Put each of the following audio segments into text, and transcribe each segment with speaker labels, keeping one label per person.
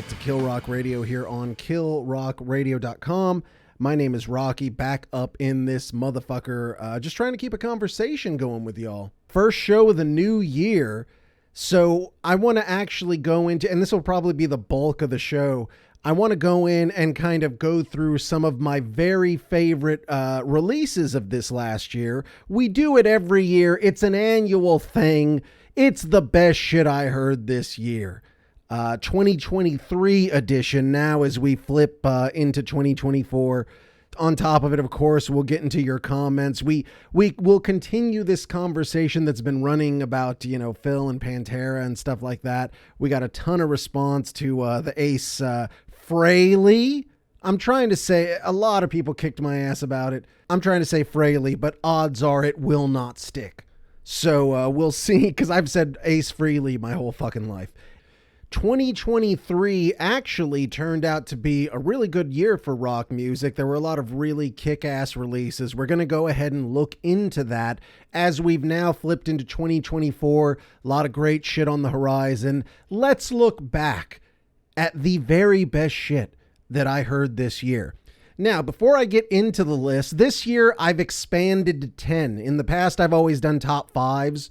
Speaker 1: back to Kill Rock Radio here on killrockradio.com. My name is Rocky, back up in this motherfucker, just trying to keep a conversation going with y'all. First show of the new year, so I want to actually go into, and this will probably be the bulk of the show, I want to go in and kind of go through some of my very favorite releases of this last year. We do it every year. It's an annual thing. It's the best shit I heard this year. 2023 edition now as we flip into 2024. On top of it, of course, we'll get into your comments. We will continue this conversation that's been running about, you know, Phil and Pantera and stuff like that. We got a ton of response to the ACE Frehley. I'm trying to say, a lot of people kicked my ass about it. I'm trying to say Frehley, but odds are it will not stick. So we'll see, because I've said ACE Frehley my whole fucking life. 2023 actually turned out to be a really good year for rock music. There were a lot of really kick-ass releases. We're going to go ahead and look into that as we've now flipped into 2024. A lot of great shit on the horizon. Let's look back at the very best shit that I heard this year. Now, before I get into the list, this year I've expanded to 10. In the past, I've always done top fives.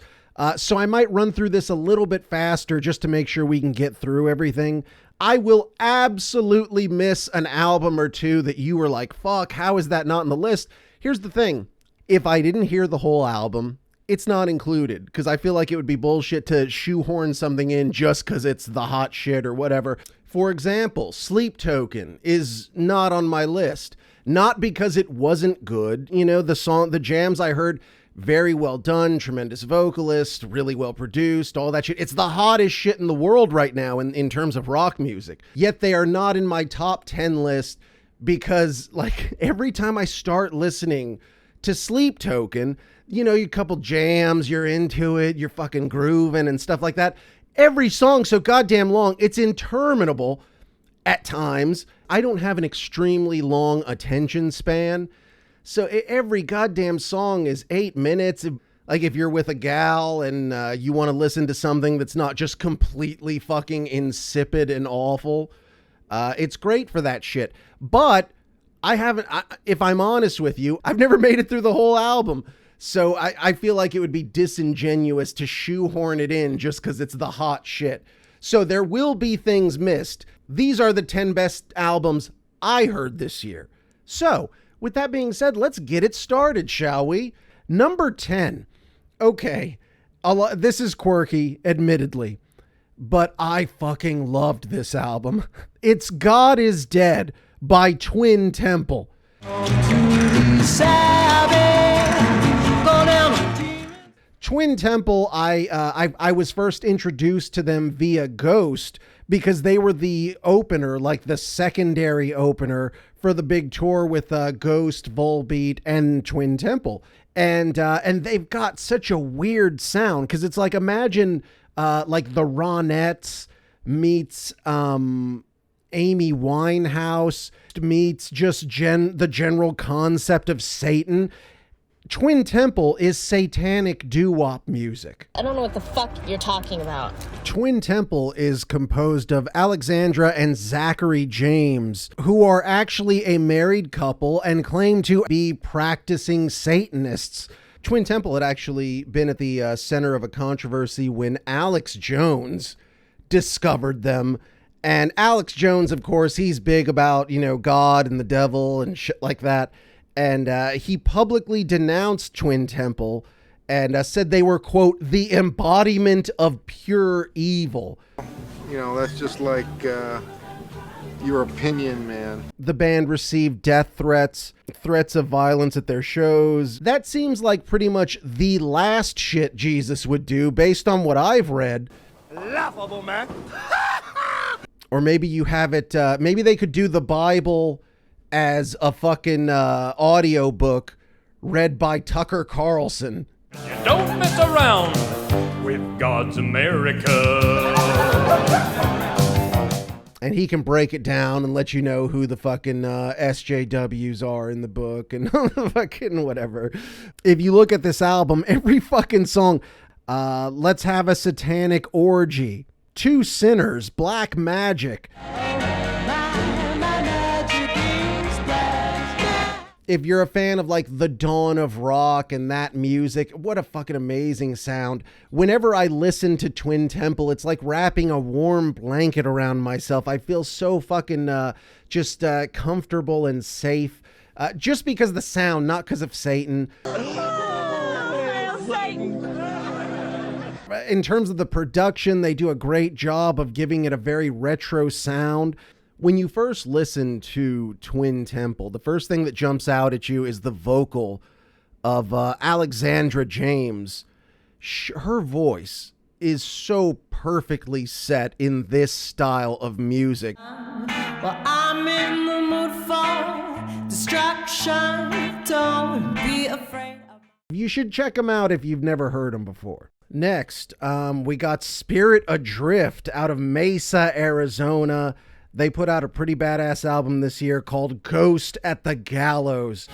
Speaker 1: So I might run through this a little bit faster just to make sure we can get through everything. I will absolutely miss an album or two that you were like, fuck, how is that not on the list? Here's the thing. If I didn't hear the whole album, it's not included, because I feel like it would be bullshit to shoehorn something in just because it's the hot shit or whatever. For example, Sleep Token is not on my list. Not because it wasn't good. You know, the jams I heard, very well done, tremendous vocalist, really well produced, all that shit. It's the hottest shit in the world right now in terms of rock music. Yet they are not in my top 10 list because, like, every time I start listening to Sleep Token, you know, you couple jams, you're into it, you're fucking grooving and stuff like that. Every song so goddamn long, it's interminable at times. I don't have an extremely long attention span. So every goddamn song is 8 minutes. Like if you're with a gal and you want to listen to something that's not just completely fucking insipid and awful, it's great for that shit. But if I'm honest with you, I've never made it through the whole album. So I feel like it would be disingenuous to shoehorn it in just because it's the hot shit. So there will be things missed. These are the 10 best albums I heard this year. So with that being said, let's get it started, shall we? Number 10. Okay, this is quirky, admittedly, but I fucking loved this album. It's God Is Dead by Twin Temple. Twin Temple, I was first introduced to them via Ghost because they were the opener, like the secondary opener for the big tour with Ghost, Volbeat, and Twin Temple. And they've got such a weird sound because it's like, imagine like the Ronettes meets Amy Winehouse meets just the general concept of Satan. Twin Temple is satanic doo-wop music.
Speaker 2: I don't know what the fuck you're talking about.
Speaker 1: Twin Temple is composed of Alexandra and Zachary James, who are actually a married couple and claim to be practicing Satanists. Twin Temple had actually been at the center of a controversy when Alex Jones discovered them. And Alex Jones, of course, he's big about, you know, God and the devil and shit like that. And he publicly denounced Twin Temple and said they were, quote, the embodiment of pure evil.
Speaker 3: You know, that's just like your opinion, man.
Speaker 1: The band received death threats of violence at their shows. That seems like pretty much the last shit Jesus would do based on what I've read.
Speaker 4: Laughable, man.
Speaker 1: Or maybe you have it, maybe they could do the Bible as a fucking audio book read by Tucker Carlson.
Speaker 4: You don't mess around with God's America.
Speaker 1: And he can break it down and let you know who the fucking SJWs are in the book and fucking whatever. If you look at this album, every fucking song, Let's Have a Satanic Orgy. Two Sinners, Black Magic. If you're a fan of like the dawn of rock and that music, what a fucking amazing sound. Whenever I listen to Twin Temple, it's like wrapping a warm blanket around myself. I feel so fucking just comfortable and safe. Just because of the sound, not because of Satan. In terms of the production, they do a great job of giving it a very retro sound. When you first listen to Twin Temple, the first thing that jumps out at you is the vocal of Alexandra James. Her voice is so perfectly set in this style of music.
Speaker 5: Well, I'm in the mood for distraction. Don't be afraid of...
Speaker 1: You should check them out if you've never heard them before. Next, we got Spirit Adrift out of Mesa, Arizona. They put out a pretty badass album this year called Ghost at the Gallows.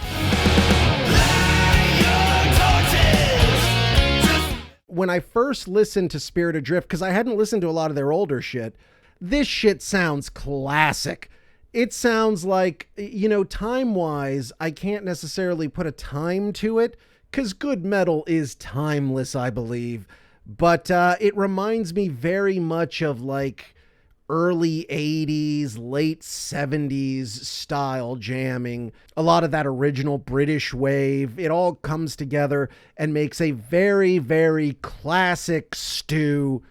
Speaker 1: When I first listened to Spirit Adrift, because I hadn't listened to a lot of their older shit, this shit sounds classic. It sounds like, you know, time-wise, I can't necessarily put a time to it, because good metal is timeless, I believe. But it reminds me very much of, like, early 80s, late 70s style jamming. A lot of that original British wave. It all comes together and makes a very, very classic stew.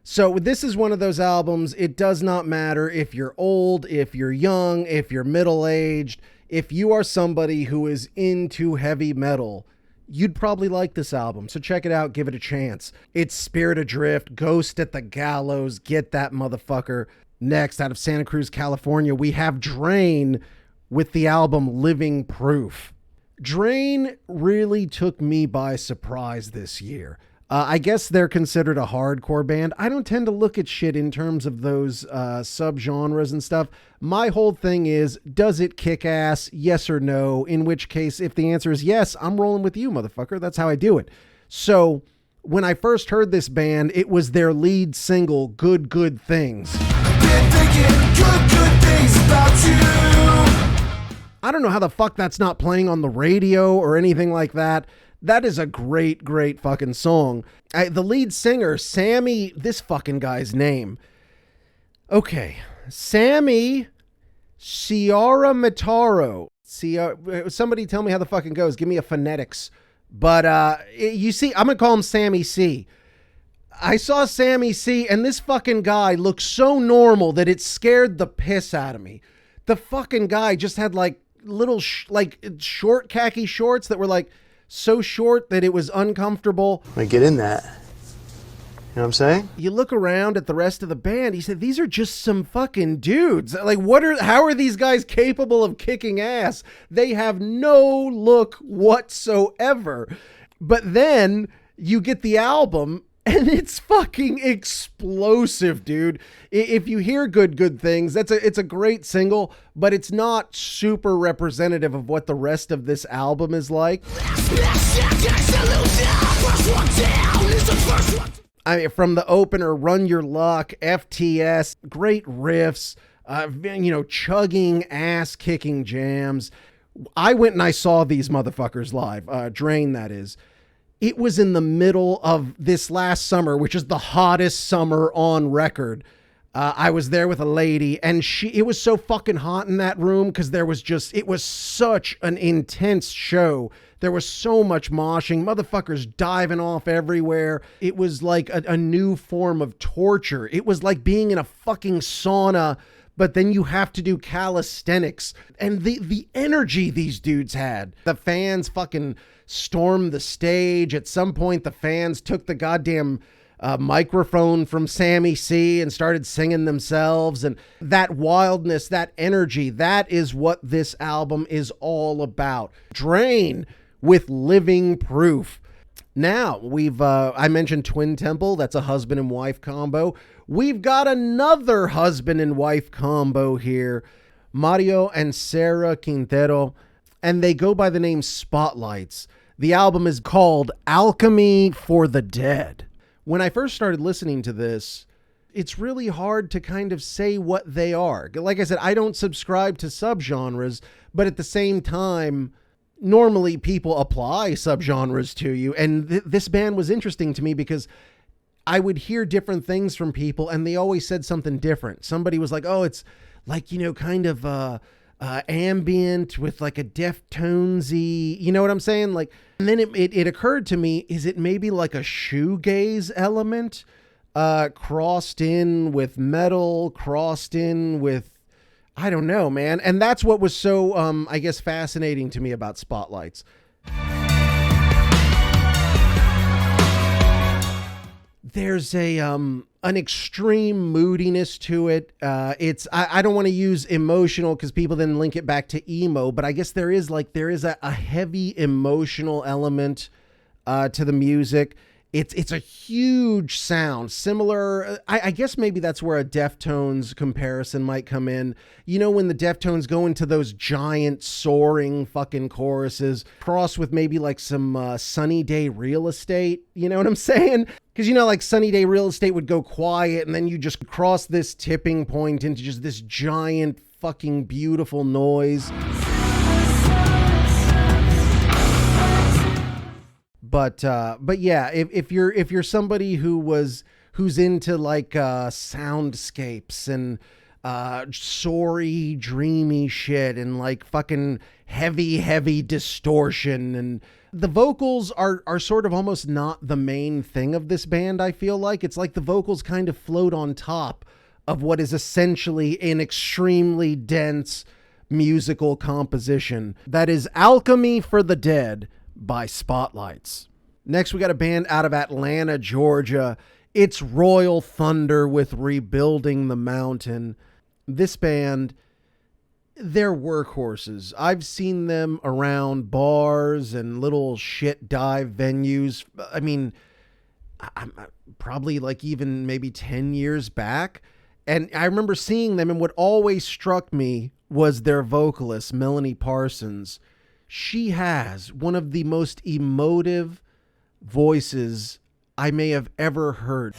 Speaker 1: So this is one of those albums, it does not matter if you're old, if you're young, if you're middle-aged, if you are somebody who is into heavy metal, you'd probably like this album. So check it out, give it a chance. It's Spirit Adrift, Ghost at the Gallows, get that motherfucker. Next, out of Santa Cruz, California, we have Drain with the album Living Proof. Drain really took me by surprise this year. I guess they're considered a hardcore band. I don't tend to look at shit in terms of those subgenres and stuff. My whole thing is, does it kick ass? Yes or no? In which case, if the answer is yes, I'm rolling with you, motherfucker. That's how I do it. So when I first heard this band, it was their lead single, Good Good Things. Been thinking good things about you. I don't know how the fuck that's not playing on the radio or anything like that. That is a great, great fucking song. The lead singer, Sammy, this fucking guy's name. Okay. Sammy Ciara Mataro. Somebody tell me how the fucking goes. Give me a phonetics. But you see, I'm going to call him Sammy C. I saw Sammy C, and this fucking guy looked so normal that it scared the piss out of me. The fucking guy just had like little short khaki shorts that were like so short that it was uncomfortable.
Speaker 6: Like, get in that. You know what I'm saying?
Speaker 1: You look around at the rest of the band, he said, these are just some fucking dudes. Like, how are these guys capable of kicking ass? They have no look whatsoever. But then you get the album, and it's fucking explosive, dude. If you hear Good Things, it's a great single, but it's not super representative of what the rest of this album is like. I mean, from the opener, Run Your Luck, FTS, great riffs, chugging, ass-kicking jams. I went and I saw these motherfuckers live, Drain, that is. It was in the middle of this last summer, which is the hottest summer on record. I was there with a lady, and it was so fucking hot in that room because it was such an intense show. There was so much moshing, motherfuckers diving off everywhere. It was like a new form of torture. It was like being in a fucking sauna, but then you have to do calisthenics. And the energy these dudes had. The fans fucking stormed the stage. At some point, the fans took the goddamn microphone from Sammy C and started singing themselves. And that wildness, that energy, that is what this album is all about. Drain with Living Proof. Now, I mentioned Twin Temple. That's a husband and wife combo. We've got another husband and wife combo here. Mario and Sarah Quintero. And they go by the name Spotlights. The album is called Alchemy for the Dead. When I first started listening to this, it's really hard to kind of say what they are. Like I said, I don't subscribe to subgenres, but at the same time, normally people apply subgenres to you. And this band was interesting to me because I would hear different things from people and they always said something different. Somebody was like, oh, it's like, you know, kind of ambient with like a Deftonesy, you know what I'm saying? Like, and then it occurred to me, is it maybe like a shoegaze element crossed in with metal, crossed in with, I don't know, man. And that's what was so, I guess, fascinating to me about Spotlights. There's an extreme moodiness to it. I don't want to use emotional because people then link it back to emo, but I guess there is a heavy emotional element to the music. It's a huge sound, similar. I guess maybe that's where a Deftones comparison might come in. You know, when the Deftones go into those giant soaring fucking choruses, crossed with maybe like some Sunny Day Real Estate. You know what I'm saying? Because, you know, like Sunny Day Real Estate would go quiet and then you just cross this tipping point into just this giant fucking beautiful noise. But yeah, if you're somebody who's into like soundscapes and soary, dreamy shit and like fucking heavy distortion, and the vocals are sort of almost not the main thing of this band, I feel like. It's like the vocals kind of float on top of what is essentially an extremely dense musical composition. That is Alchemy for the Dead by Spotlights. Next, we got a band out of Atlanta, Georgia. It's Royal Thunder with Rebuilding the Mountain. This band, they're workhorses. I've seen them around bars and little shit dive venues. I mean, I'm probably like even maybe 10 years back. And I remember seeing them, and what always struck me was their vocalist, Melanie Parsons. She has one of the most emotive voices I may have ever heard.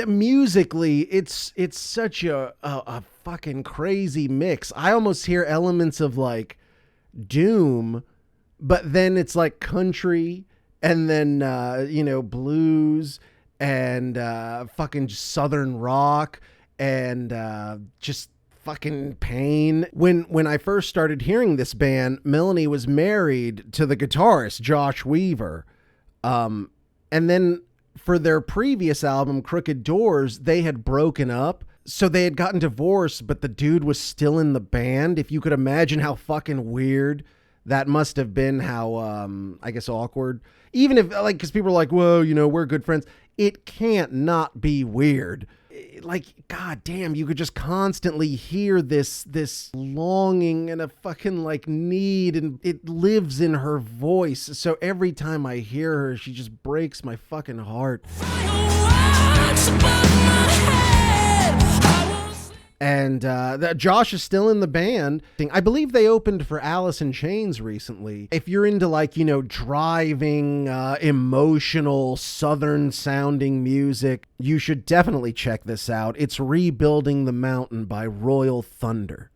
Speaker 1: Musically, it's such a fucking crazy mix. I almost hear elements of like doom, but then it's like country, and then blues, and fucking southern rock, and just fucking pain. When I first started hearing this band, Melanie was married to the guitarist Josh Weaver, and then for their previous album Crooked Doors, they had broken up, so they had gotten divorced, but the dude was still in the band. If you could imagine how fucking weird that must have been, how I guess awkward, even if like, because people are like, whoa, you know, we're good friends. It can't not be weird. Like, god damn, you could just constantly hear this longing and a fucking like need, and it lives in her voice. So every time I hear her, she just breaks my fucking heart. And Josh is still in the band. I believe they opened for Alice in Chains recently. If you're into like, you know, driving, emotional, southern sounding music, you should definitely check this out. It's Rebuilding the Mountain by Royal Thunder.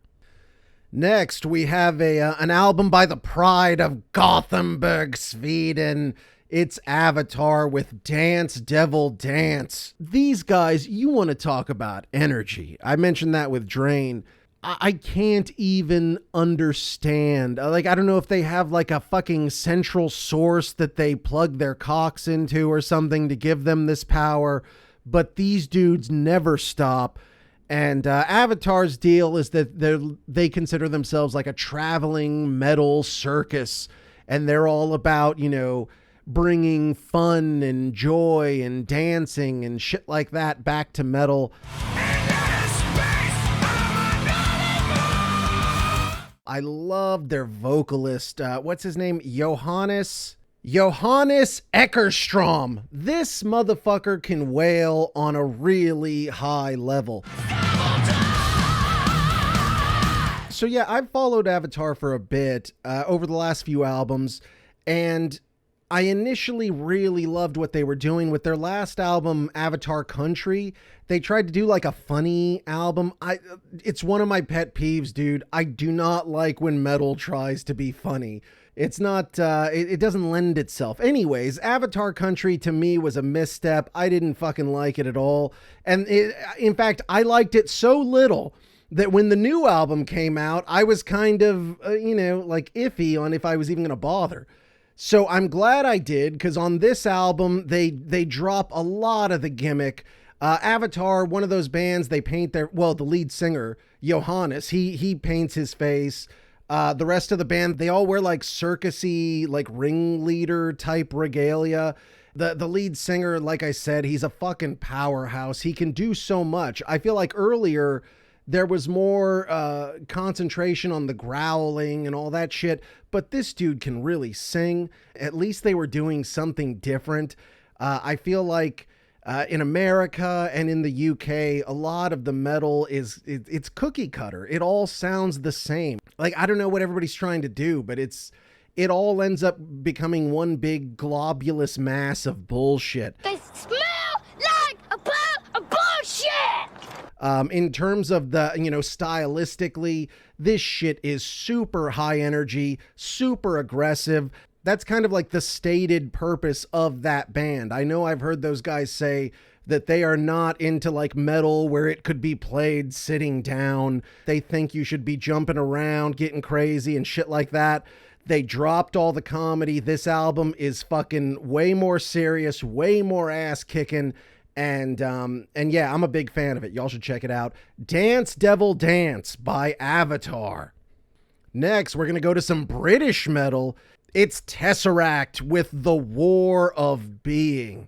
Speaker 1: Next, we have an album by the pride of Gothenburg, Sweden. It's Avatar with Dance Devil Dance. These guys, you want to talk about energy. I mentioned that with Drain. I can't even understand. Like, I don't know if they have like a fucking central source that they plug their cocks into or something to give them this power, but these dudes never stop. And Avatar's deal is that they consider themselves like a traveling metal circus, and they're all about, you know, bringing fun and joy and dancing and shit like that back to metal. I love their vocalist. What's his name? Johannes Eckerstrom. This motherfucker can wail on a really high level. So yeah, I've followed Avatar for a bit over the last few albums, and I initially really loved what they were doing with their last album, Avatar Country. They tried to do like a funny album. It's one of my pet peeves, dude. I do not like when metal tries to be funny. It's not, it doesn't lend itself. Anyways, Avatar Country to me was a misstep. I didn't fucking like it at all. And in fact, I liked it so little that when the new album came out, I was kind of, like iffy on if I was even going to bother. So I'm glad I did, because on this album, they drop a lot of the gimmick. Avatar, one of those bands, they paint the lead singer, Johannes, he paints his face. The rest of the band, they all wear like circusy, like ringleader type regalia. The lead singer, like I said, he's a fucking powerhouse. He can do so much. I feel like earlier there was more concentration on the growling and all that shit, but this dude can really sing. At least they were doing something different. I feel like in America and in the UK, a lot of the metal it's cookie cutter. It all sounds the same. Like, I don't know what everybody's trying to do, but it all ends up becoming one big globulous mass of bullshit.
Speaker 2: They smell like a pile of bullshit!
Speaker 1: In terms of the, stylistically, this shit is super high energy, super aggressive. That's kind of like the stated purpose of that band. I know I've heard those guys say that they are not into like metal where it could be played sitting down. They think you should be jumping around, getting crazy and shit like that. They dropped all the comedy. This album is fucking way more serious, way more ass kicking. And yeah, I'm a big fan of it. Y'all should check it out. Dance Devil Dance by Avatar. Next, we're going to go to some British metal. It's Tesseract with The War of Being.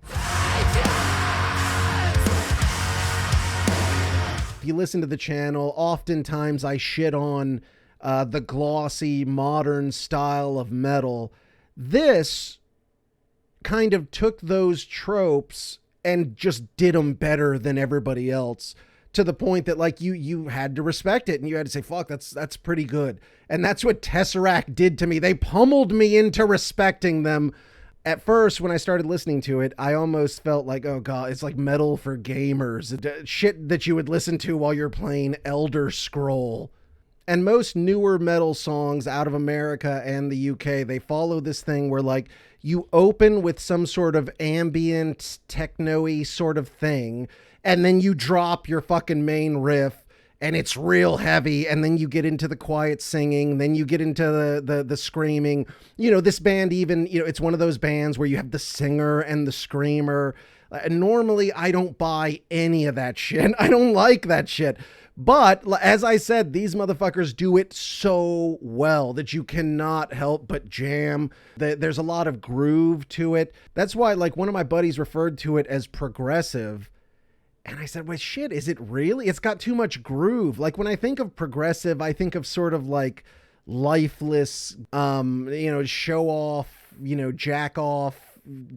Speaker 1: If you listen to the channel, oftentimes I shit on the glossy, modern style of metal. This kind of took those tropes and just did them better than everybody else, to the point that like you had to respect it and you had to say, fuck, that's pretty good. And that's what Tesseract did to me. They pummeled me into respecting them. At first, when I started listening to it, I almost felt like, oh God, it's like metal for gamers. Shit that you would listen to while you're playing Elder Scroll. And most newer metal songs out of America and the UK, they follow this thing where like you open with some sort of ambient, techno-y sort of thing, and then you drop your fucking main riff and it's real heavy, and then you get into the quiet singing, then you get into the screaming. This band even, it's one of those bands where you have the singer and the screamer. Normally, I don't buy any of that shit. I don't like that shit. But as I said, these motherfuckers do it so well that you cannot help but jam. There's a lot of groove to it. That's why, like, one of my buddies referred to it as progressive. And I said, well, shit, is it really? It's got too much groove. Like, when I think of progressive, I think of sort of like lifeless, show off, jack off,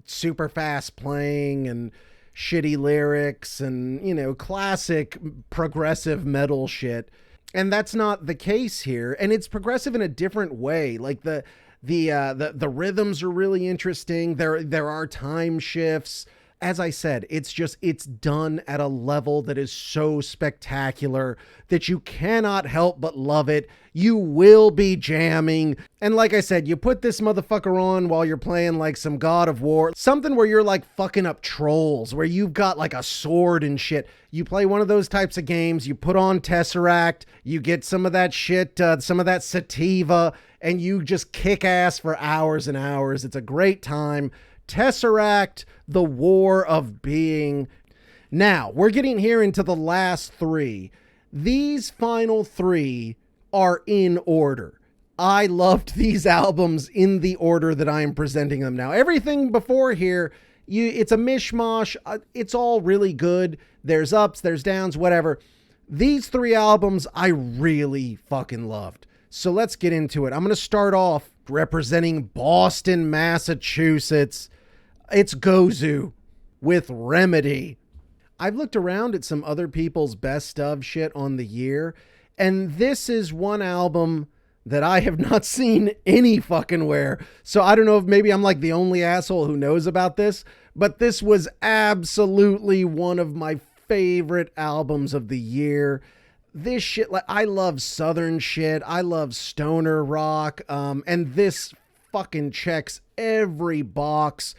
Speaker 1: super fast playing and shitty lyrics and, classic progressive metal shit. And that's not the case here. And it's progressive in a different way. Like the rhythms are really interesting. There are time shifts. As I said, it's done at a level that is so spectacular that you cannot help but love it. You will be jamming. And like I said, you put this motherfucker on while you're playing like some God of War, something where you're like fucking up trolls, where you've got like a sword and shit. You play one of those types of games, you put on Tesseract, you get some of that shit, some of that sativa, and you just kick ass for hours and hours. It's a great time. Tesseract, The War of Being. Now, we're getting here into the last three. These final three are in order. I loved these albums in the order that I am presenting them now. Everything before here, it's a mishmash. It's all really good. There's ups, there's downs, whatever. These three albums I really fucking loved. So let's get into it. I'm going to start off representing Boston, Massachusetts. It's Gozu with Remedy. I've looked around at some other people's best of shit on the year, And this is one album that I have not seen any fucking where. So I don't know if maybe I'm like the only asshole who knows about this, but this was absolutely one of my favorite albums of the year. This shit, like, I love Southern shit. I love stoner rock. And this fucking checks every box.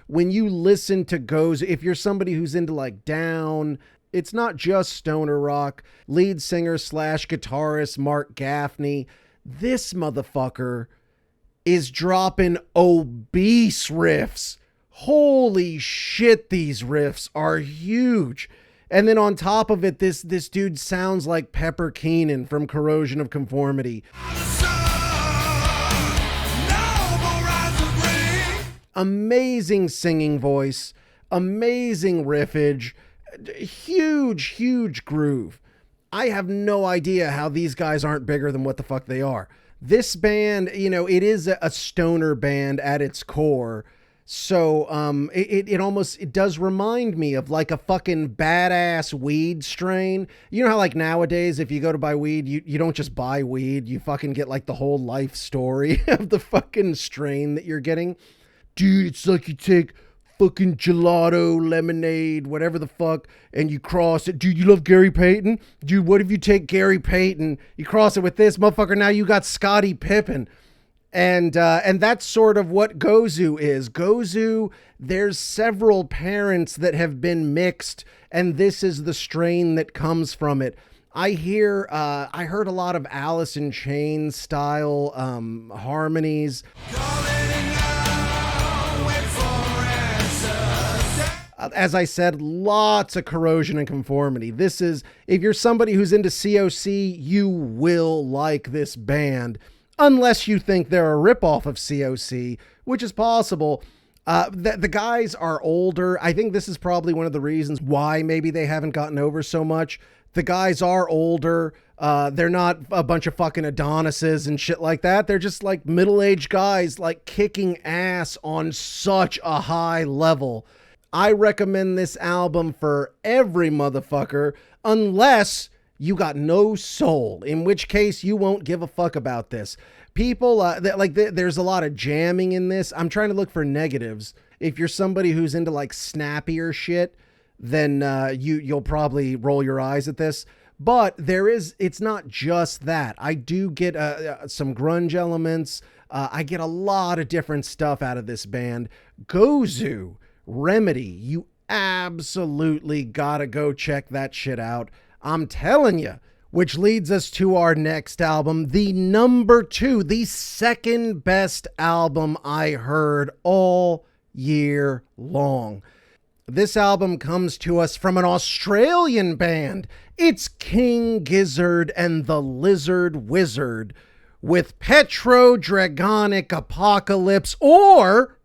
Speaker 1: When you listen to Goes, if you're somebody who's into like Down, it's not just stoner rock. Lead singer / guitarist Mark Gaffney. This motherfucker is dropping obese riffs. Holy shit, these riffs are huge. And then on top of it, this dude sounds like Pepper Keenan from Corrosion of Conformity. Amazing singing voice, amazing riffage, huge groove. I have no idea how these guys aren't bigger than what the fuck they are. This band, you know, it is a stoner band at its core. So it does remind me of like a fucking badass weed strain. You know how like nowadays if you go to buy weed, you don't just buy weed, you fucking get like the whole life story of the fucking strain that you're getting. Dude, it's like you take fucking gelato, lemonade, whatever the fuck, and you cross it. Dude, you love Gary Payton? Dude, what if you take Gary Payton, you cross it with this motherfucker, now you got Scottie Pippen. And that's sort of what Gozu is. Gozu, there's several parents that have been mixed, and this is the strain that comes from it. I heard a lot of Alice in Chains style harmonies. As I said, lots of Corrosion and Conformity. This is, if you're somebody who's into COC, you will like this band. Unless you think they're a ripoff of COC, which is possible. The guys are older. I think this is probably one of the reasons why maybe they haven't gotten over so much. The guys are older. They're not a bunch of fucking Adonises and shit like that. They're just like middle-aged guys like kicking ass on such a high level. I recommend this album for every motherfucker, unless you got no soul, in which case you won't give a fuck about this. People, there's a lot of jamming in this. I'm trying to look for negatives. If you're somebody who's into like snappier shit, then you'll probably roll your eyes at this. But it's not just that. I do get some grunge elements. I get a lot of different stuff out of this band. Gozu, Remedy, you absolutely gotta go check that shit out. I'm telling you. Which leads us to our next album, the number 2, the second best album I heard all year long. This album comes to us from an Australian band. It's King Gizzard and the Lizard Wizard with Petro Dragonic Apocalypse, or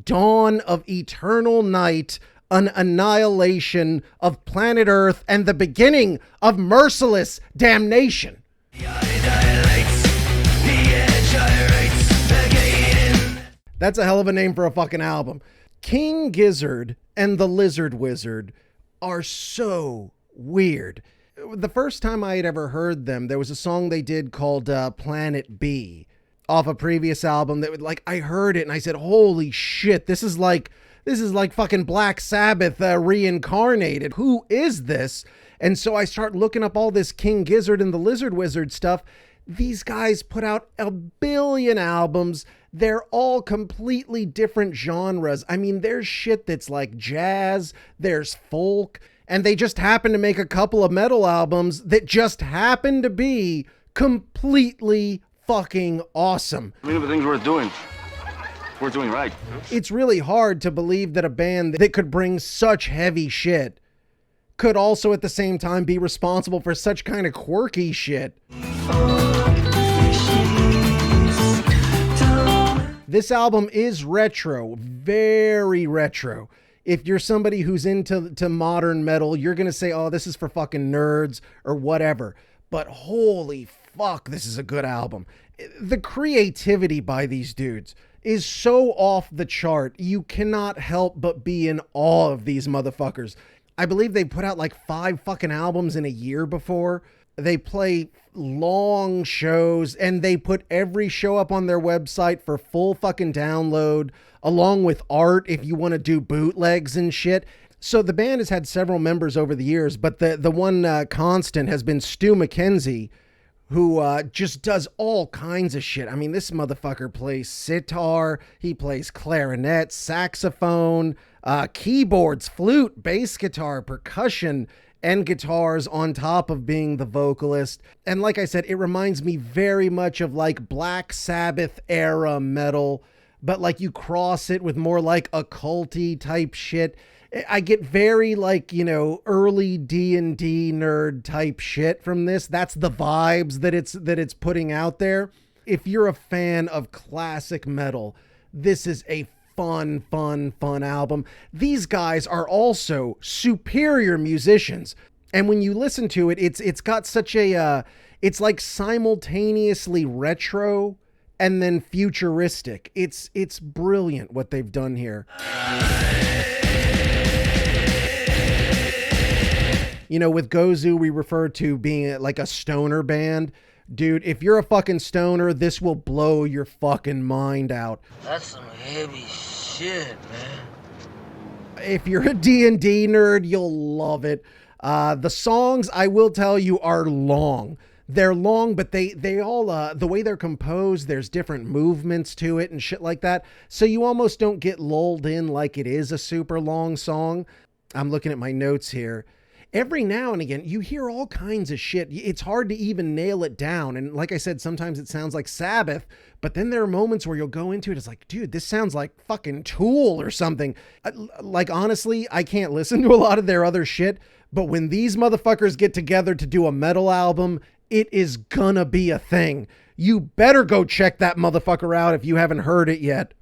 Speaker 1: Dawn of Eternal Night, an annihilation of planet Earth and the beginning of merciless damnation. That's a hell of a name for a fucking album. King Gizzard and the Lizard Wizard are so weird. The first time I had ever heard them, there was a song they did called Planet B off a previous album that would, like, I heard it and I said, holy shit, this is like fucking Black Sabbath reincarnated. Who is this? And so I start looking up all this King Gizzard and the Lizard Wizard stuff. These guys put out a billion albums. They're all completely different genres. I mean, there's shit that's like jazz, there's folk, and they just happen to make a couple of metal albums that just happen to be completely fucking awesome.
Speaker 7: I mean, everything's worth doing. We're doing right.
Speaker 1: It's really hard to believe that a band that could bring such heavy shit could also at the same time be responsible for such kind of quirky shit. This album is retro, very retro. If you're somebody who's into modern metal, you're going to say, oh, this is for fucking nerds or whatever. But holy fuck, this is a good album. The creativity by these dudes is so off the chart. You cannot help but be in awe of these motherfuckers. I believe they put out like 5 fucking albums in a year before. They play long shows, and they put every show up on their website for full fucking download, along with art if you want to do bootlegs and shit. So the band has had several members over the years, but the one constant has been Stu McKenzie, who just does all kinds of shit. I mean, this motherfucker plays sitar, he plays clarinet, saxophone, keyboards, flute, bass guitar, percussion, and guitars on top of being the vocalist. And like I said, it reminds me very much of like Black Sabbath era metal, but like you cross it with more like occulty type shit. I get very like, you know, early D&D nerd type shit from this. That's the vibes that it's putting out there. If you're a fan of classic metal, this is a fun album. These guys are also superior musicians. And when you listen to it, it's got such a, it's like simultaneously retro and then futuristic. It's brilliant what they've done here. You know, with Gozu, we refer to being like a stoner band. Dude, if you're a fucking stoner, this will blow your fucking mind out.
Speaker 8: That's some heavy shit, man.
Speaker 1: If you're a D&D nerd, you'll love it. The songs, I will tell you, are long. They're long, but they all, the way they're composed, there's different movements to it and shit like that. So you almost don't get lulled in like it is a super long song. I'm looking at my notes here. Every now and again, you hear all kinds of shit. It's hard to even nail it down. And like I said, sometimes it sounds like Sabbath, but then there are moments where you'll go into it. It's like, dude, this sounds like fucking Tool or something. Like, honestly, I can't listen to a lot of their other shit, but when these motherfuckers get together to do a metal album, it is gonna be a thing. You better go check that motherfucker out if you haven't heard it yet.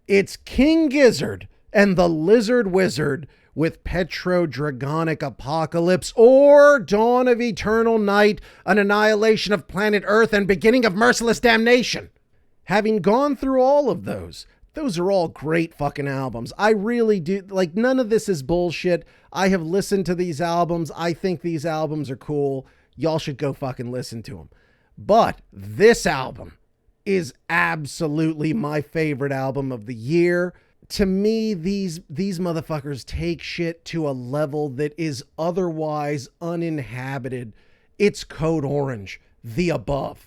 Speaker 1: It's King Gizzard and the Lizard Wizard with Petro-Dragonic Apocalypse, or Dawn of Eternal Night, an annihilation of planet Earth and beginning of merciless damnation. Having gone through all of those are all great fucking albums. I really do, like, none of this is bullshit. I have listened to these albums. I think these albums are cool. Y'all should go fucking listen to them. But this album is absolutely my favorite album of the year. To me, these motherfuckers take shit to a level that is otherwise uninhabited. It's Code Orange, The Above.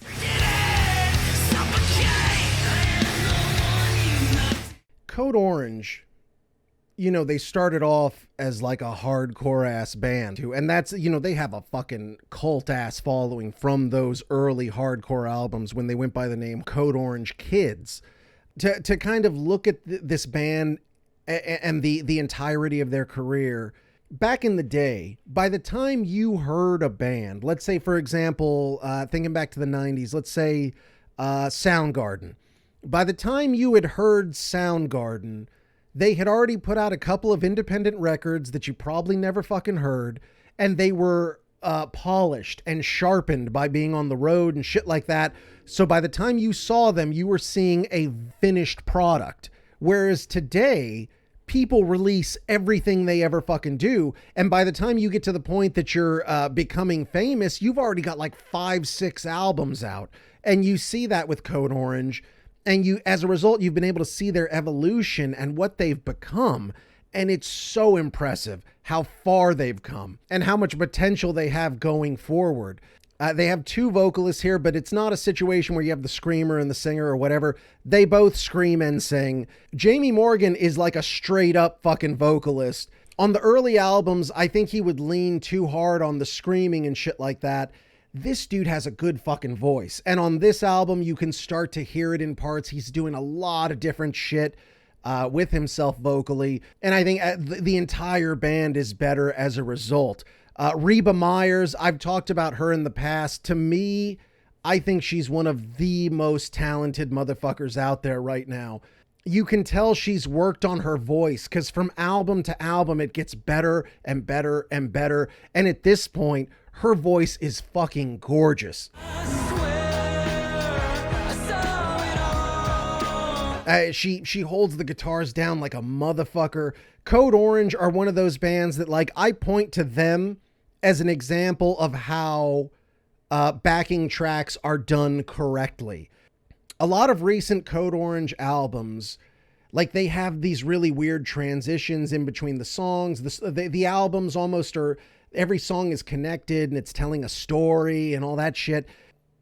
Speaker 1: Code Orange, you know, they started off as like a hardcore ass band too. And that's, you know, they have a fucking cult ass following from those early hardcore albums when they went by the name Code Orange Kids. To kind of look at this band and the entirety of their career, back in the day, by the time you heard a band, let's say, for example, thinking back to the 90s, let's say Soundgarden. By the time you had heard Soundgarden, they had already put out a couple of independent records that you probably never fucking heard, and they were polished and sharpened by being on the road and shit like that. So by the time you saw them, you were seeing a finished product. Whereas today, people release everything they ever fucking do. And by the time you get to the point that you're becoming famous, you've already got like 5-6 albums out. And you see that with Code Orange. And you, as a result, you've been able to see their evolution and what they've become. And it's so impressive how far they've come and how much potential they have going forward. They have 2 vocalists here, but it's not a situation where you have the screamer and the singer or whatever. They both scream and sing. Jamie Morgan is like a straight up fucking vocalist. On the early albums, I think he would lean too hard on the screaming and shit like that. This dude has a good fucking voice. And on this album, you can start to hear it in parts. He's doing a lot of different shit with himself vocally. And I think the entire band is better as a result. Reba Myers, I've talked about her in the past. To me, I think she's one of the most talented motherfuckers out there right now. You can tell she's worked on her voice because from album to album, it gets better and better and better. And at this point, her voice is fucking gorgeous. She holds the guitars down like a motherfucker. Code Orange are one of those bands that, like, I point to them as an example of how backing tracks are done correctly. A lot of recent Code Orange albums, like, they have these really weird transitions in between the songs. The albums almost are, every song is connected and it's telling a story and all that shit.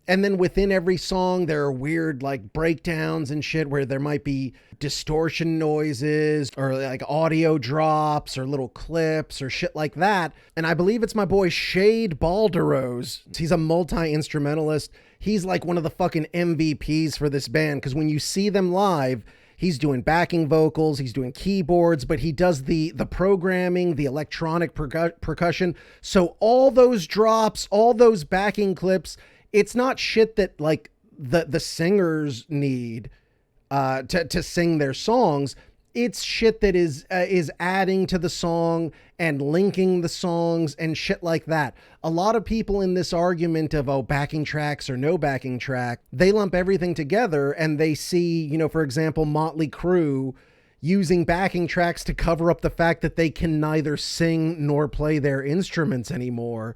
Speaker 1: And then within every song, there are weird, like, breakdowns and shit where there might be distortion noises or like audio drops or little clips or shit like that. And I believe it's my boy Shade Balderos. He's a multi-instrumentalist. He's like one of the fucking MVPs for this band, because when you see them live, he's doing backing vocals, he's doing keyboards, but he does the programming, the electronic percussion. So all those drops, all those backing clips, it's not shit that, like, the singers need to sing their songs. It's shit that is adding to the song and linking the songs and shit like that. A lot of people in this argument of, oh, backing tracks or no backing track, they lump everything together and they see, you know, for example, Motley Crue using backing tracks to cover up the fact that they can neither sing nor play their instruments anymore.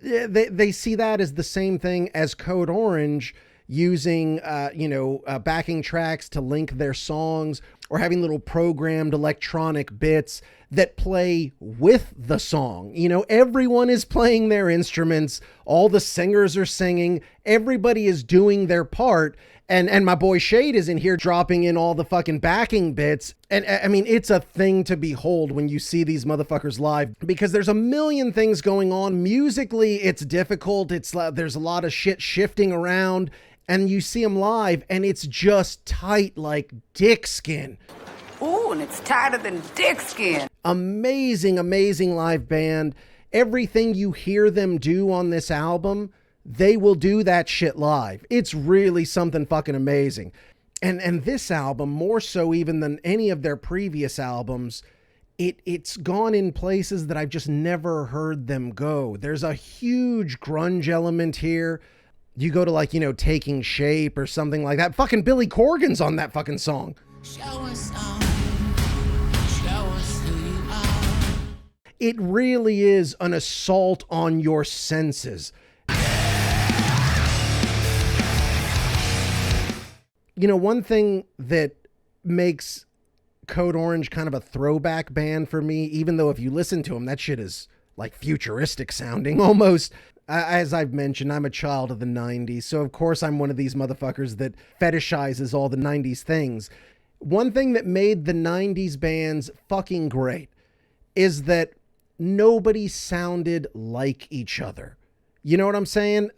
Speaker 1: They see that as the same thing as Code Orange using, backing tracks to link their songs, or having little programmed electronic bits that play with the song. You know, everyone is playing their instruments. All the singers are singing. Everybody is doing their part. And my boy Shade is in here dropping in all the fucking backing bits. And I mean, it's a thing to behold when you see these motherfuckers live, because there's a million things going on. Musically, it's difficult. There's a lot of shit shifting around, and you see them live and it's just tight like dick skin.
Speaker 9: Ooh, and it's tighter than dick skin.
Speaker 1: Amazing, amazing live band. Everything you hear them do on this album, they will do that shit live. It's really something fucking amazing. And this album, more so even than any of their previous albums, it's gone in places that I've just never heard them go. There's a huge grunge element here. You go to, like, you know, Taking Shape or something like that. Fucking Billy Corgan's on that fucking song.
Speaker 5: Show us who you are.
Speaker 1: It really is an assault on your senses. You know, one thing that makes Code Orange kind of a throwback band for me, even though if you listen to them, that shit is like futuristic sounding almost. As I've mentioned, I'm a child of the 90s, so of course I'm one of these motherfuckers that fetishizes all the 90s things. One thing that made the 90s bands fucking great is that nobody sounded like each other. You know what I'm saying?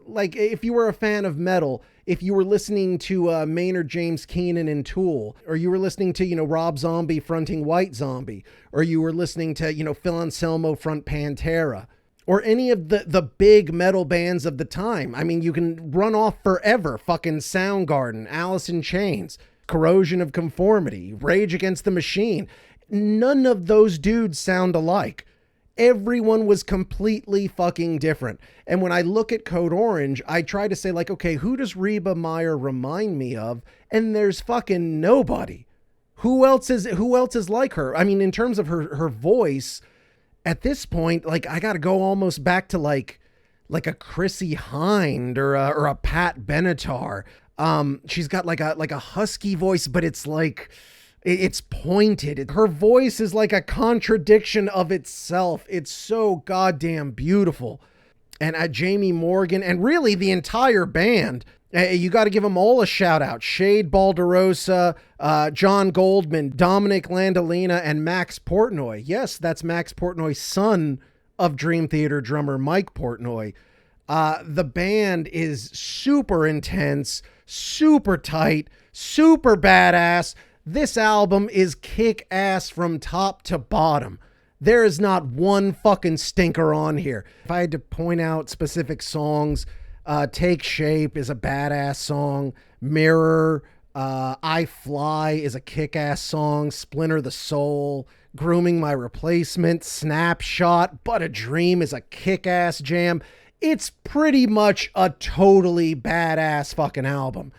Speaker 1: Like, if you were a fan of metal, if you were listening to Maynard James Keenan and Tool, or you were listening to, you know, Rob Zombie fronting White Zombie, or you were listening to, you know, Phil Anselmo front Pantera, or any of the big metal bands of the time. I mean, you can run off forever. Fucking Soundgarden, Alice in Chains, Corrosion of Conformity, Rage Against the Machine. None of those dudes sound alike. Everyone was completely fucking different. And when I look at Code Orange, I try to say, like, okay, who does Reba Meyer remind me of? And there's fucking nobody. Who else is like her? I mean, in terms of her voice, at this point, like, I gotta go almost back to like a Chrissy Hind or a Pat Benatar. She's got like a husky voice, but it's like, it's pointed. Her voice is like a contradiction of itself. It's so goddamn beautiful. And Jamie Morgan, and really the entire band, you got to give them all a shout out. Shade Balderosa, John Goldman, Dominic Landolina, and Max Portnoy. Yes, that's Max Portnoy, son of Dream Theater drummer Mike Portnoy. The band is super intense, super tight, super badass. This album is kick-ass from top to bottom. There is not one fucking stinker on here. If I had to point out specific songs, Take Shape is a badass song. Mirror, I Fly is a kick-ass song. Splinter the Soul, Grooming My Replacement, Snapshot, But a Dream is a kick-ass jam. It's pretty much a totally badass fucking album.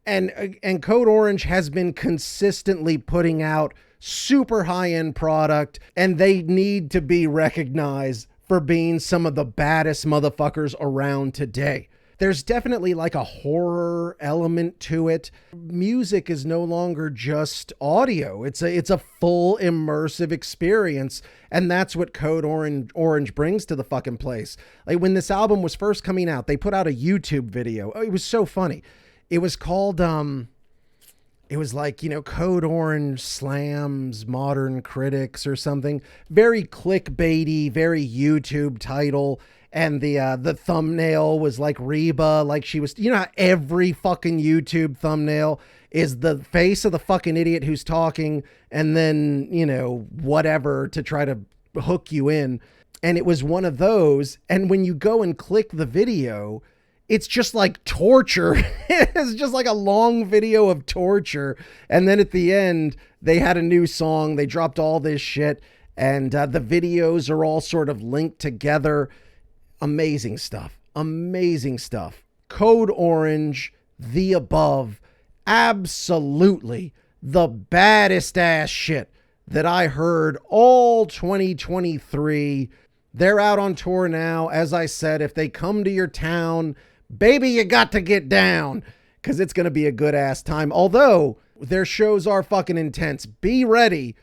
Speaker 1: And Code Orange has been consistently putting out super high-end product, and they need to be recognized for being some of the baddest motherfuckers around today. There's definitely like a horror element to it. Music is no longer just audio. It's a full immersive experience, and that's what Code Orange brings to the fucking place. Like when this album was first coming out, they put out a YouTube video. Oh, it was so funny. It was called it was like, Code Orange slams modern critics or something. Very clickbaity, very YouTube title. And the thumbnail was like Reba, like she was, how every fucking YouTube thumbnail is the face of the fucking idiot who's talking and then, whatever to try to hook you in. And it was one of those. And when you go and click the video, it's just like torture. It's just like a long video of torture. And then at the end, they had a new song. They dropped all this shit. And the videos are all sort of linked together. Amazing stuff. Amazing stuff. Code Orange, the above, absolutely the baddest ass shit that I heard all 2023. They're out on tour now. As I said, if they come to your town, baby, you got to get down because it's going to be a good ass time. Although their shows are fucking intense. Be ready.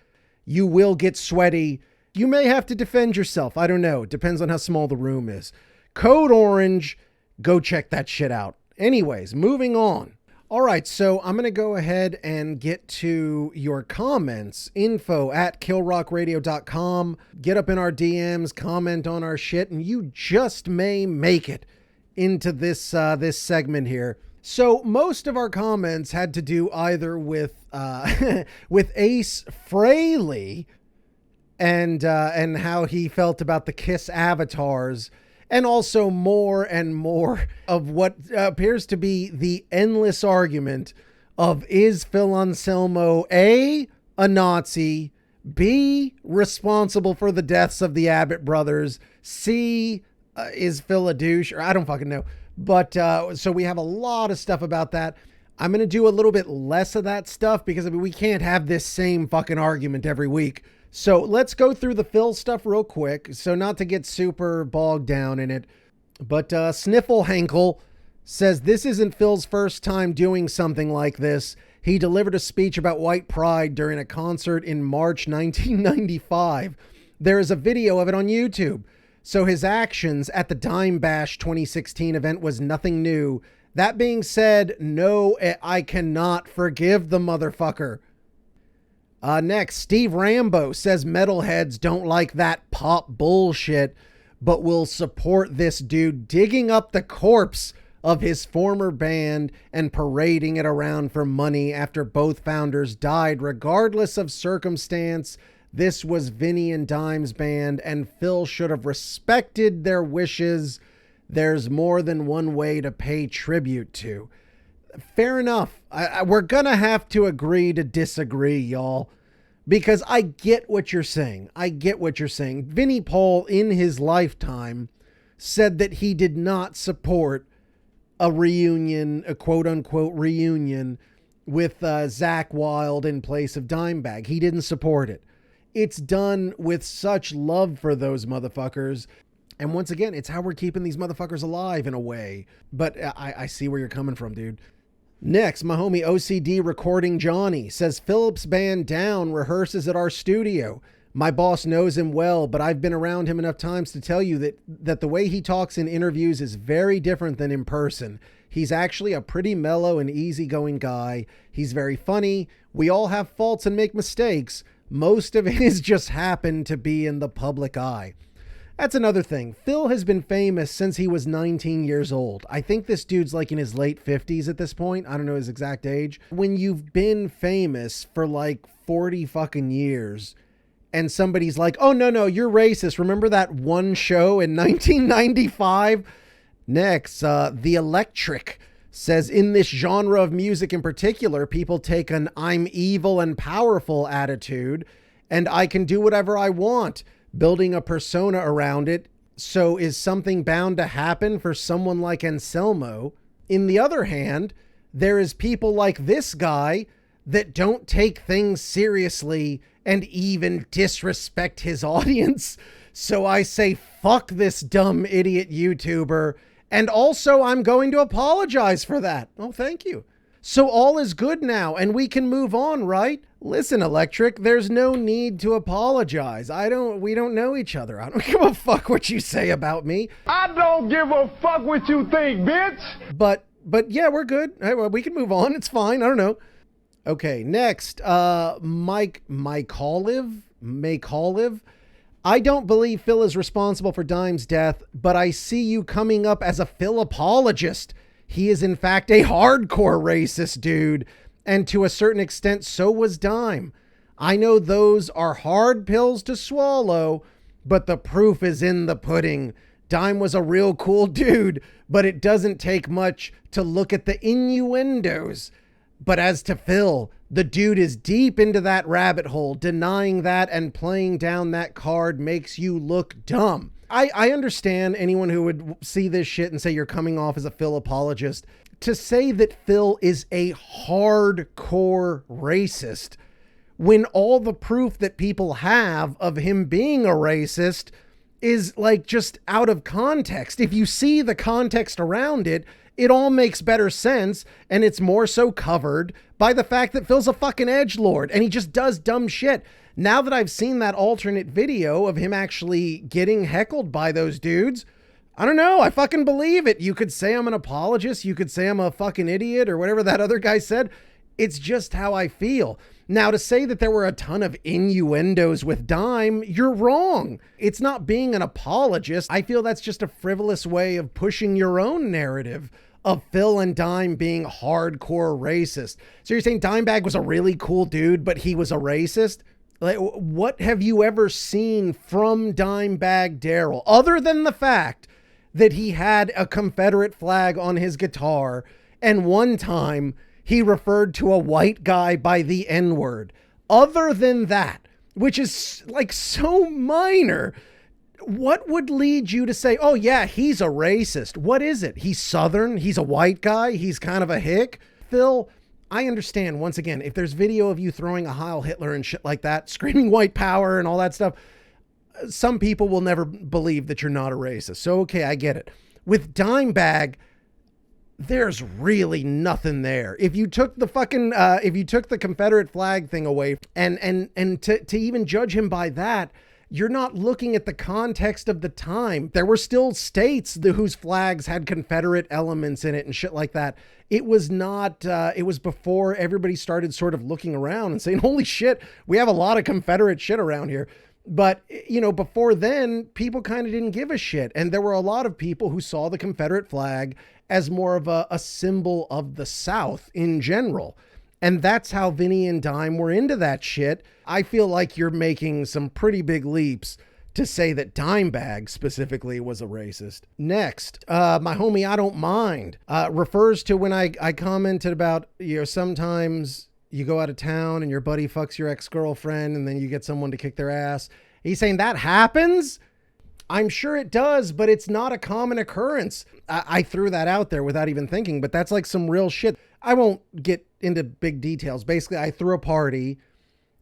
Speaker 1: You will get sweaty. You may have to defend yourself. I don't know. It depends on how small the room is. Code Orange, go check that shit out. Anyways, moving on. All right, so I'm going to go ahead and get to your comments. info@killrockradio.com. Get up in our DMs, comment on our shit, and you just may make it into this this segment here. So most of our comments had to do either with with Ace Frehley and how he felt about the KISS avatars, and also more and more of what appears to be the endless argument of, is Phil Anselmo A, Nazi, B, responsible for the deaths of the Abbott brothers, C, is Phil a douche, or I don't fucking know. But so we have a lot of stuff about that. I'm going to do a little bit less of that stuff because we can't have this same fucking argument every week. So let's go through the Phil stuff real quick. So not to get super bogged down in it, but Sniffle Henkel says this isn't Phil's first time doing something like this. He delivered a speech about white pride during a concert in March 1995. There is a video of it on YouTube. So his actions at the Dime Bash 2016 event was nothing new. That being said, no, I cannot forgive the motherfucker. Next, Steve Rambo says metalheads don't like that pop bullshit, but will support this dude digging up the corpse of his former band and parading it around for money after both founders died, regardless of circumstance. This was Vinny and Dime's band, and Phil should have respected their wishes. There's more than one way to pay tribute to. Fair enough. We're gonna have to agree to disagree, y'all, because I get what you're saying. I get what you're saying. Vinnie Paul, in his lifetime, said that he did not support a reunion, a quote-unquote reunion, with Zakk Wylde in place of Dimebag. He didn't support it. It's done with such love for those motherfuckers. And once again, it's how we're keeping these motherfuckers alive in a way. But I see where you're coming from, dude. Next, my homie OCD Recording Johnny says Philip's band Down rehearses at our studio. My boss knows him well, but I've been around him enough times to tell you that the way he talks in interviews is very different than in person. He's actually a pretty mellow and easygoing guy. He's very funny. We all have faults and make mistakes. Most of it is just happened to be in the public eye. That's another thing. Phil has been famous since he was 19 years old. I think this dude's like in his late 50s at this point. I don't know his exact age. When you've been famous for like 40 fucking years and somebody's like, oh, no, you're racist. Remember that one show in 1995? Next, The Electric says, in this genre of music in particular, people take an I'm evil and powerful attitude, and I can do whatever I want, building a persona around it. So is something bound to happen for someone like Anselmo? In the other hand, there is people like this guy that don't take things seriously and even disrespect his audience. So I say, fuck this dumb idiot YouTuber. And also, I'm going to apologize for that. Oh, thank you. So all is good now, and we can move on, right? Listen, Electric, there's no need to apologize. We don't know each other. I don't give a fuck what you say about me.
Speaker 10: I don't give a fuck what you think, bitch.
Speaker 1: But yeah, we're good. Hey, well, we can move on. It's fine. I don't know. Okay, next, Mike Olive. I don't believe Phil is responsible for Dime's death, but I see you coming up as a Phil apologist. He is in fact a hardcore racist dude, and to a certain extent, so was Dime. I know those are hard pills to swallow, but the proof is in the pudding. Dime was a real cool dude, but it doesn't take much to look at the innuendos. But as to Phil, the dude is deep into that rabbit hole. Denying that and playing down that card makes you look dumb. I understand anyone who would see this shit and say you're coming off as a Phil apologist. To say that Phil is a hardcore racist when all the proof that people have of him being a racist is like just out of context. If you see the context around it, it all makes better sense, and it's more so covered by the fact that Phil's a fucking edgelord and he just does dumb shit. Now that I've seen that alternate video of him actually getting heckled by those dudes, I don't know, I fucking believe it. You could say I'm an apologist, you could say I'm a fucking idiot or whatever that other guy said. It's just how I feel. Now, to say that there were a ton of innuendos with Dime, you're wrong. It's not being an apologist. I feel that's just a frivolous way of pushing your own narrative of Phil and Dime being hardcore racist. So you're saying Dimebag was a really cool dude, but he was a racist? Like, what have you ever seen from Dimebag Darrell other than the fact that he had a Confederate flag on his guitar and one time he referred to a white guy by the N-word? Other than that, which is like so minor, what would lead you to say, oh yeah, he's a racist? What is it? He's Southern, he's a white guy, he's kind of a hick. Phil, I understand, once again, if there's video of you throwing a Heil Hitler and shit like that, screaming white power and all that stuff, some people will never believe that you're not a racist. So, okay, I get it. With Dimebag, there's really nothing there. If you took the fucking, if you took the Confederate flag thing away and to even judge him by that, you're not looking at the context of the time. There were still states whose flags had Confederate elements in it and shit like that. It was not, it was before everybody started sort of looking around and saying, holy shit, we have a lot of Confederate shit around here. But, you know, before then, people kind of didn't give a shit. And there were a lot of people who saw the Confederate flag as more of a symbol of the South in general. And that's how Vinny and Dime were into that shit. I feel like you're making some pretty big leaps to say that Dimebag specifically was a racist. Next, my homie I Don't Mind refers to when I commented about, you know, sometimes you go out of town and your buddy fucks your ex-girlfriend and then you get someone to kick their ass. He's saying that happens? I'm sure it does, but it's not a common occurrence. I threw that out there without even thinking, but that's like some real shit. I won't get into big details. Basically, I threw a party.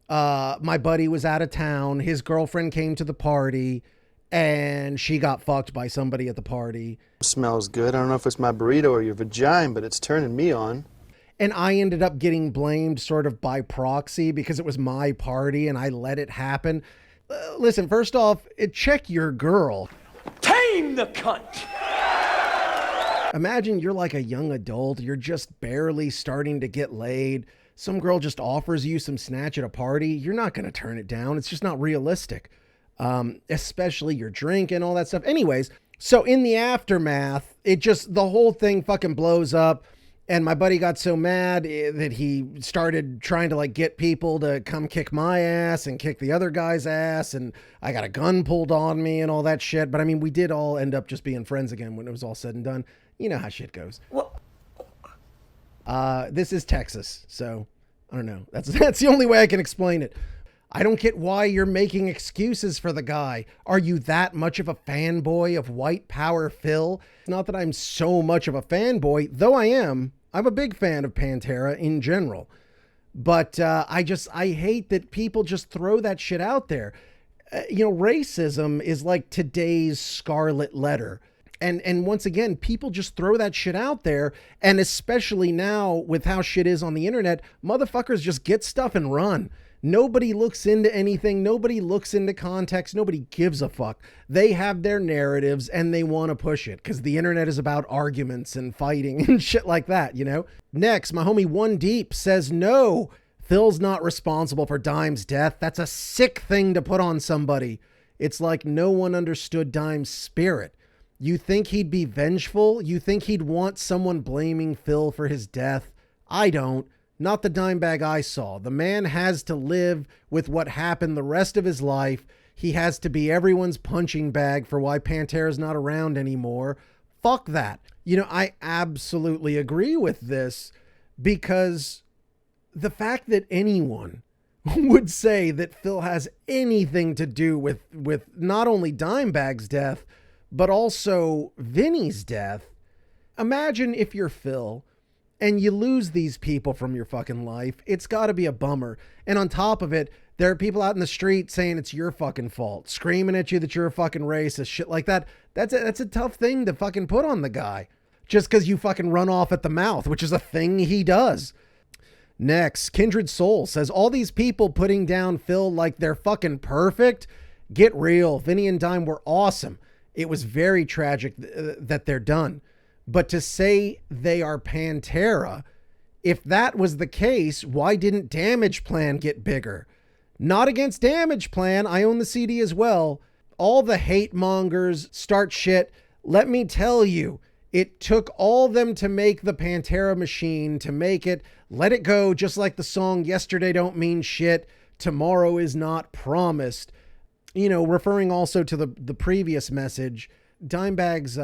Speaker 1: My buddy was out of town. His girlfriend came to the party and she got fucked by somebody at the party.
Speaker 6: Smells good. I don't know if it's my burrito or your vagina, but it's turning me on.
Speaker 1: And I ended up getting blamed sort of by proxy because it was my party and I let it happen. Listen, first off, check your girl.
Speaker 4: Tame the cunt!
Speaker 1: Imagine you're like a young adult. You're just barely starting to get laid. Some girl just offers you some snatch at a party. You're not going to turn it down. It's just not realistic. Especially your drink and all that stuff. Anyways, so in the aftermath, the whole thing fucking blows up. And my buddy got so mad that he started trying to like get people to come kick my ass and kick the other guy's ass. And I got a gun pulled on me and all that shit. But I mean, we did all end up just being friends again when it was all said and done. You know how shit goes. This is Texas. So I don't know. That's the only way I can explain it. I don't get why you're making excuses for the guy. Are you that much of a fanboy of white power Phil? Not that I'm so much of a fanboy, though I am. I'm a big fan of Pantera in general. But I hate that people just throw that shit out there. Racism is like today's scarlet letter. And once again, people just throw that shit out there. And especially now with how shit is on the internet, motherfuckers just get stuff and run. Nobody looks into anything. Nobody looks into context. Nobody gives a fuck. They have their narratives and they want to push it because the internet is about arguments and fighting and shit like that, Next, my homie One Deep says, no, Phil's not responsible for Dime's death. That's a sick thing to put on somebody. It's like no one understood Dime's spirit. You think he'd be vengeful? You think he'd want someone blaming Phil for his death? I don't. Not the Dimebag I saw. The man has to live with what happened the rest of his life. He has to be everyone's punching bag for why Pantera's not around anymore. Fuck that. I absolutely agree with this because the fact that anyone would say that Phil has anything to do with not only Dimebag's death, but also Vinny's death. Imagine if you're Phil and you lose these people from your fucking life. It's got to be a bummer. And on top of it, there are people out in the street saying it's your fucking fault, screaming at you that you're a fucking racist, shit like that. That's a tough thing to fucking put on the guy just because you fucking run off at the mouth, which is a thing he does. Next, Kindred Soul says, all these people putting down Phil like they're fucking perfect. Get real. Vinny and Dime were awesome. It was very tragic that they're done. But to say they are Pantera, if that was the case, why didn't Damage Plan get bigger? Not against Damage Plan. I own the CD as well. All the hate mongers start shit. Let me tell you, it took all them to make the Pantera machine, to make it, let it go, just like the song Yesterday Don't Mean Shit, Tomorrow Is Not Promised. Referring also to the previous message, Dimebag's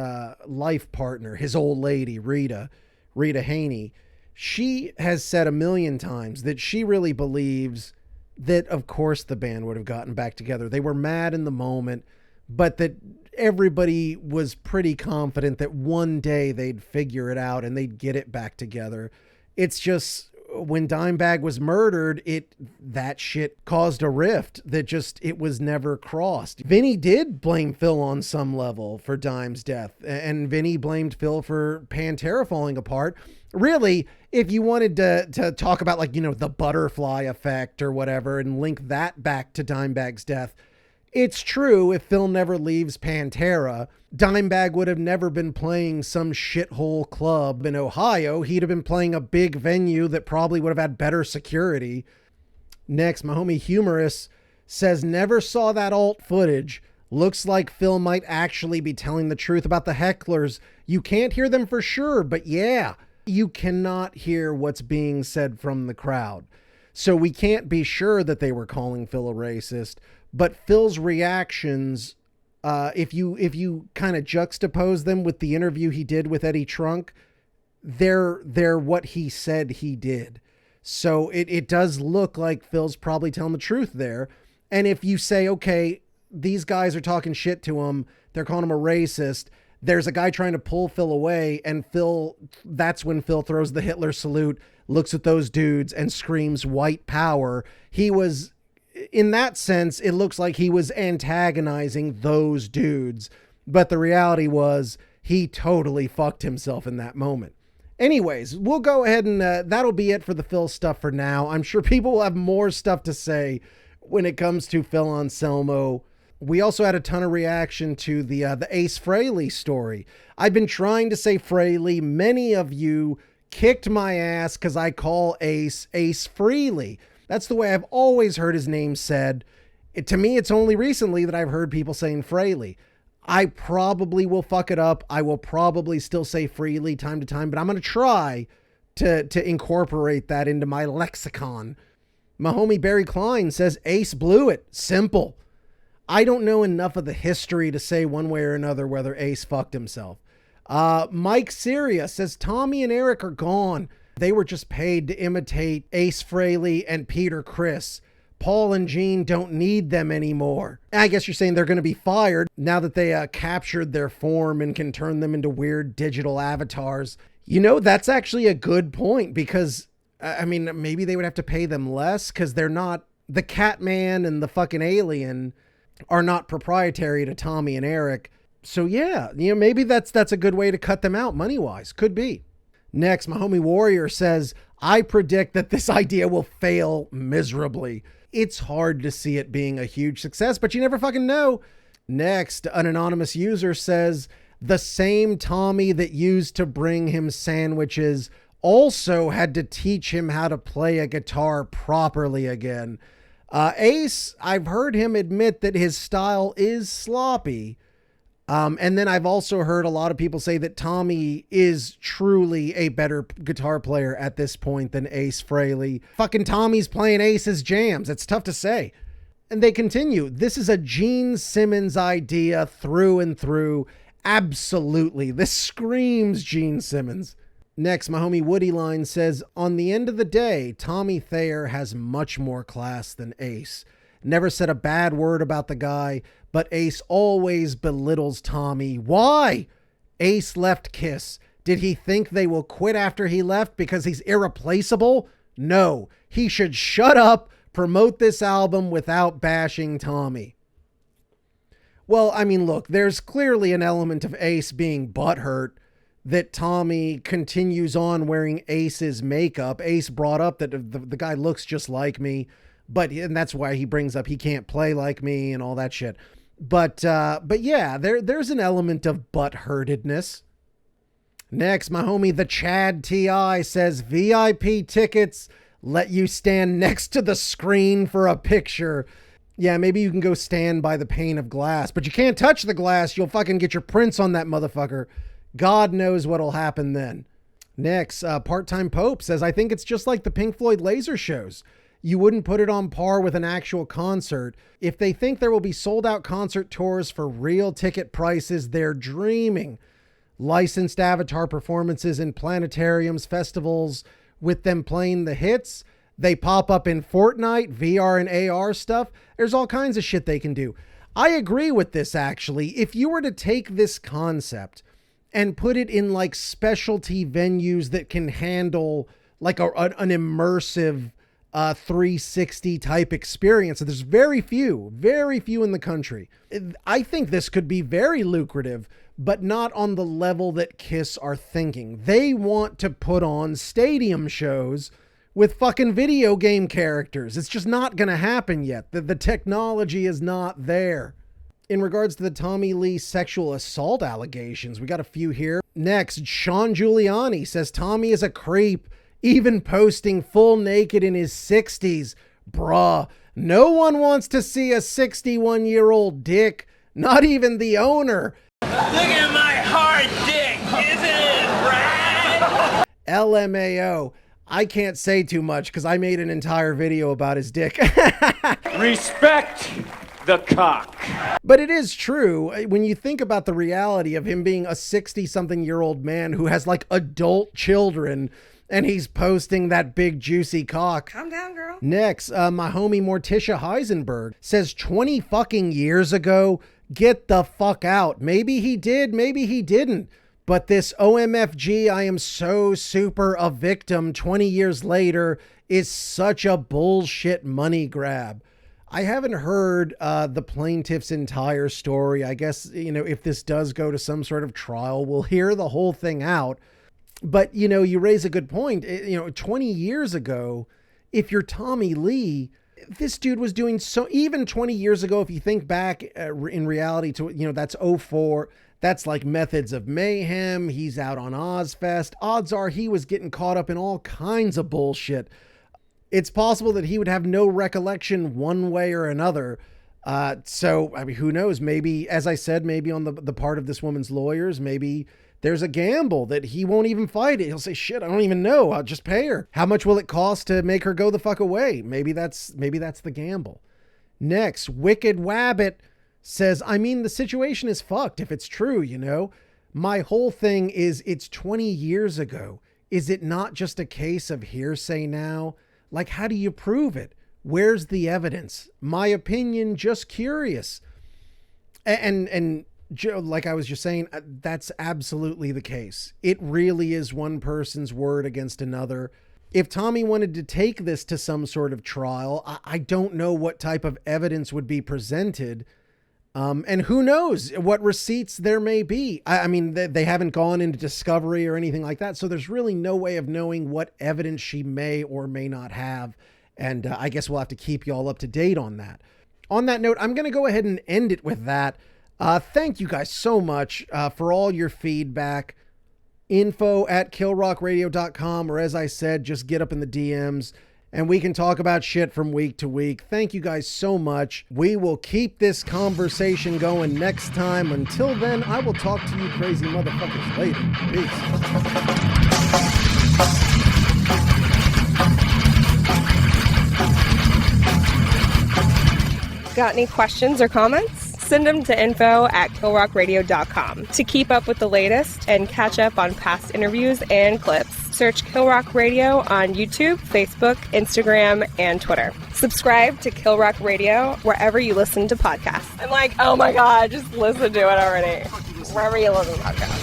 Speaker 1: life partner, his old lady, Rita Haney, she has said a million times that she really believes that, of course, the band would have gotten back together. They were mad in the moment, but that everybody was pretty confident that one day they'd figure it out and they'd get it back together. It's just when Dimebag was murdered, that shit caused a rift that it was never crossed. Vinny did blame Phil on some level for Dime's death, and Vinny blamed Phil for Pantera falling apart. Really, if you wanted to talk about the butterfly effect or whatever and link that back to Dimebag's death, it's true. If Phil never leaves Pantera, Dimebag would have never been playing some shithole club in Ohio. He'd have been playing a big venue that probably would have had better security. Next, my homie Humorous says, never saw that alt footage. Looks like Phil might actually be telling the truth about the hecklers. You can't hear them for sure, but yeah, you cannot hear what's being said from the crowd. So we can't be sure that they were calling Phil a racist, but Phil's reactions, if you kind of juxtapose them with the interview he did with Eddie Trunk, they're what he said he did. So it does look like Phil's probably telling the truth there. And if you say, okay, these guys are talking shit to him, they're calling him a racist, there's a guy trying to pull Phil away, and that's when Phil throws the Hitler salute, looks at those dudes and screams white power. In that sense, it looks like he was antagonizing those dudes, but the reality was he totally fucked himself in that moment. Anyways, we'll go ahead and that'll be it for the Phil stuff for now. I'm sure people will have more stuff to say when it comes to Phil Anselmo. We also had a ton of reaction to the Ace Frehley story. I've been trying to say Frehley. Many of you kicked my ass because I call Ace Frehley. That's the way I've always heard his name said. To me, it's only recently that I've heard people saying Frehley. I probably will fuck it up. I will probably still say Frehley time to time, but I'm going to try to incorporate that into my lexicon. My homie Barry Klein says Ace blew it. Simple. I don't know enough of the history to say one way or another whether Ace fucked himself. Mike Syria says Tommy and Eric are gone. They were just paid to imitate Ace Frehley and Peter Criss. Paul and Gene don't need them anymore. I guess you're saying they're going to be fired now that they captured their form and can turn them into weird digital avatars. That's actually a good point because, I mean, maybe they would have to pay them less because they're not, the Catman and the fucking alien are not proprietary to Tommy and Eric. So yeah, maybe that's a good way to cut them out money-wise. Could be. Next, my homie Warrior says, I predict that this idea will fail miserably. It's hard to see it being a huge success, but you never fucking know. Next, an anonymous user says, the same Tommy that used to bring him sandwiches also had to teach him how to play a guitar properly again. Ace, I've heard him admit that his style is sloppy. And then I've also heard a lot of people say that Tommy is truly a better guitar player at this point than Ace Frehley. Fucking Tommy's playing Ace's jams. It's tough to say. And they continue. This is a Gene Simmons idea through and through. Absolutely. This screams Gene Simmons. Next, my homie Woody Line says, on the end of the day, Tommy Thayer has much more class than Ace. Never said a bad word about the guy, but Ace always belittles Tommy. Why? Ace left Kiss. Did he think they will quit after he left because he's irreplaceable? No. He should shut up, promote this album without bashing Tommy. Well, I mean, look, there's clearly an element of Ace being butthurt that Tommy continues on wearing Ace's makeup. Ace brought up that the guy looks just like me, and that's why he brings up he can't play like me and all that shit. But yeah, there's an element of butthurtedness. Next, my homie, the Chad TI says, VIP tickets let you stand next to the screen for a picture. Yeah, maybe you can go stand by the pane of glass, but you can't touch the glass. You'll fucking get your prints on that motherfucker. God knows what'll happen then. Next, Part-Time Pope says, I think it's just like the Pink Floyd laser shows. You wouldn't put it on par with an actual concert. If they think there will be sold out concert tours for real ticket prices, they're dreaming. Licensed Avatar performances in planetariums, festivals, with them playing the hits. They pop up in Fortnite, VR and AR stuff. There's all kinds of shit they can do. I agree with this, actually. If you were to take this concept and put it in like specialty venues that can handle like an immersive 360 type experience. And there's very few in the country. I think this could be very lucrative, but not on the level that Kiss are thinking. They want to put on stadium shows with fucking video game characters. It's just not going to happen yet. The technology is not there. In regards to the Tommy Lee sexual assault allegations, we got a few here. Next, Sean Giuliani says Tommy is a creep, even posting full naked in his 60s. Bruh, no one wants to see a 61-year-old dick, not even the owner.
Speaker 8: Look at my hard dick, isn't it, Brad?
Speaker 1: LMAO. I can't say too much because I made an entire video about his dick.
Speaker 4: Respect the cock.
Speaker 1: But it is true when you think about the reality of him being a 60-something-year-old man who has like adult children and he's posting that big juicy cock.
Speaker 9: Calm down, girl.
Speaker 1: Next, my homie Morticia Heisenberg says 20 fucking years ago, get the fuck out. Maybe he did, maybe he didn't. But this OMFG, I am so super a victim 20 years later is such a bullshit money grab. I haven't heard the plaintiff's entire story. I guess, if this does go to some sort of trial, we'll hear the whole thing out. But, you raise a good point. 20 years ago, if you're Tommy Lee, this dude was doing so, even 20 years ago, if you think back in reality to, that's 2004, that's like Methods of Mayhem. He's out on Ozfest. Odds are he was getting caught up in all kinds of bullshit. It's possible that he would have no recollection one way or another. So, I mean, who knows? Maybe, as I said, maybe on the part of this woman's lawyers, maybe there's a gamble that he won't even fight it. He'll say, shit, I don't even know. I'll just pay her. How much will it cost to make her go the fuck away? Maybe that's the gamble. Next, Wicked Wabbit says, I mean, the situation is fucked if it's true, My whole thing is it's 20 years ago. Is it not just a case of hearsay now? Like, how do you prove it? Where's the evidence? My opinion, just curious. And Joe, like I was just saying, that's absolutely the case. It really is one person's word against another. If Tommy wanted to take this to some sort of trial, I don't know what type of evidence would be presented. And who knows what receipts there may be. I mean, they haven't gone into discovery or anything like that. So there's really no way of knowing what evidence she may or may not have. And I guess we'll have to keep y'all up to date on that. On that note, I'm going to go ahead and end it with that. Thank you guys so much for all your feedback. info@killrockradio.com, or as I said, just get up in the DMs and we can talk about shit from week to week. Thank you guys so much. We will keep this conversation going next time. Until then, I will talk to you crazy motherfuckers later. Peace.
Speaker 11: Got any questions or comments? Send them to info@killrockradio.com. To keep up with the latest and catch up on past interviews and clips, search Kill Rock Radio on YouTube, Facebook, Instagram, and Twitter. Subscribe to Kill Rock Radio wherever you listen to podcasts. I'm like, oh my God, just listen to it already. Wherever you listen to podcasts.